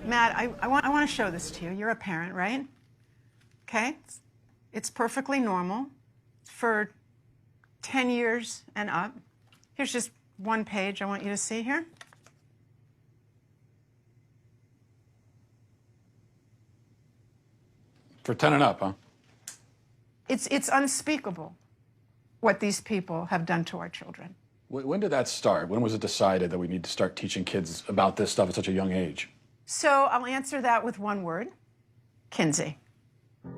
Matt, I want to show this to you. You're a parent, right? Okay? It's perfectly normal for 10 years and up. Here's just one page I want you to see here. For 10 and up, huh? It's unspeakable what these people have done to our children. When did that start? When was it decided that we need to start teaching kids about this stuff at such a young age? So I'll answer that with one word: Kinsey.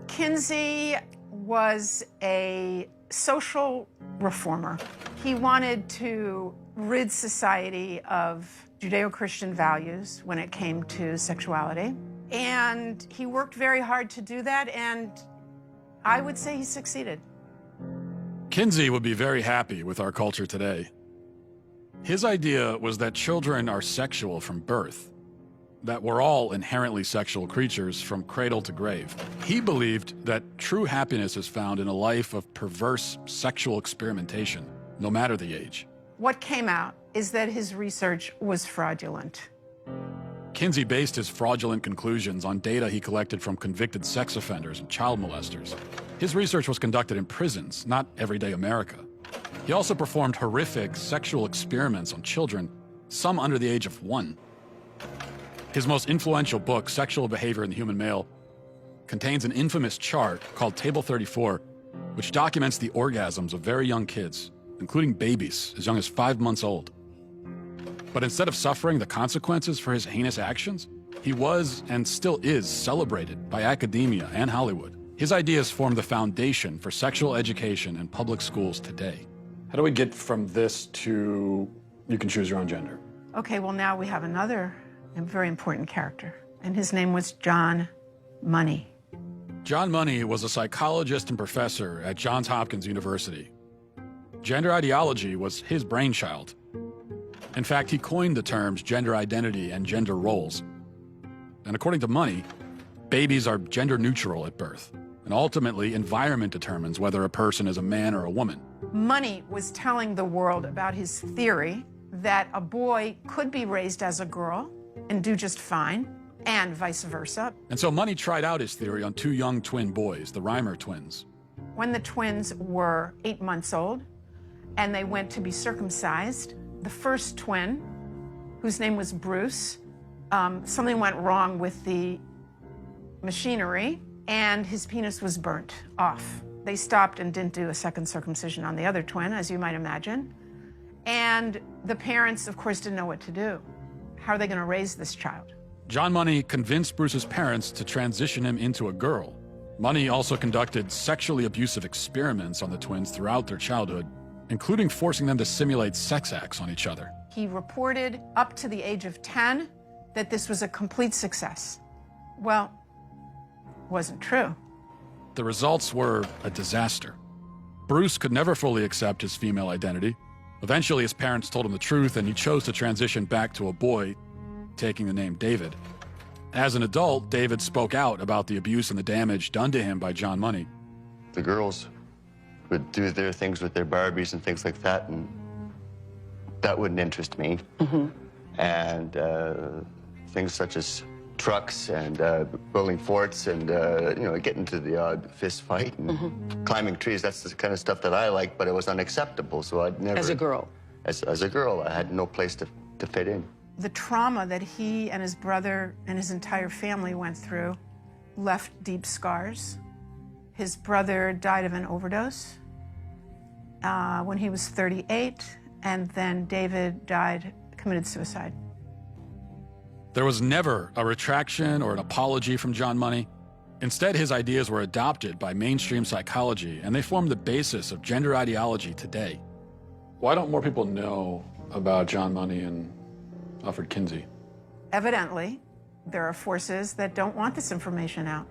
Kinsey was a social reformer. He wanted to rid society of Judeo-Christian values when it came to sexuality. And he worked very hard to do that, and I would say he succeeded. Kinsey would be very happy with our culture today. His idea was that children are sexual from birth, that we're all inherently sexual creatures from cradle to grave. He believed that true happiness is found in a life of perverse sexual experimentation, no matter the age. What came out is that his research was fraudulent. Kinsey based his fraudulent conclusions on data he collected from convicted sex offenders and child molesters. His research was conducted in prisons, not everyday America. He also performed horrific sexual experiments on children, some under the age of 1. His most influential book, Sexual Behavior in the Human Male, contains an infamous chart called Table 34, which documents the orgasms of very young kids, including babies as young as 5 months old. But instead of suffering the consequences for his heinous actions, he was and still is celebrated by academia and Hollywood. His ideas form the foundation for sexual education in public schools today. How do we get from this to you can choose your own gender? Okay, well, now we have another very important character, and his name was John Money. John Money was a psychologist and professor at Johns Hopkins University. Gender ideology was his brainchild. In fact, he coined the terms gender identity and gender roles. And according to Money, babies are gender neutral at birth, and ultimately environment determines whether a person is a man or a woman. Money was telling the world about his theory that a boy could be raised as a girl and do just fine, and vice versa. And so Money tried out his theory on 2 young twin boys, the Reimer twins. When the twins were 8 months old and they went to be circumcised, the first twin, whose name was Bruce, something went wrong with the machinery and his penis was burnt off. They stopped and didn't do a second circumcision on the other twin, as you might imagine. And the parents, of course, didn't know what to do. How are they going to raise this child? John Money convinced Bruce's parents to transition him into a girl. Money also conducted sexually abusive experiments on the twins throughout their childhood, including forcing them to simulate sex acts on each other. He reported up to the age of 10 that this was a complete success. Well, wasn't true. The results were a disaster. Bruce could never fully accept his female identity. Eventually, his parents told him the truth, and he chose to transition back to a boy, taking the name David. As an adult, David spoke out about the abuse and the damage done to him by John Money. The girls would do their things with their Barbies and things like that, and that wouldn't interest me. And things such as trucks and building forts and, getting to the odd fist fight and climbing trees, that's the kind of stuff that I like, but it was unacceptable, so I'd never... As a girl? As a girl, I had no place to fit in. The trauma that he and his brother and his entire family went through left deep scars. His brother died of an overdose when he was 38, and then David committed suicide. There was never a retraction or an apology from John Money. Instead, his ideas were adopted by mainstream psychology, and they form the basis of gender ideology today. Why don't more people know about John Money and Alfred Kinsey? Evidently, there are forces that don't want this information out.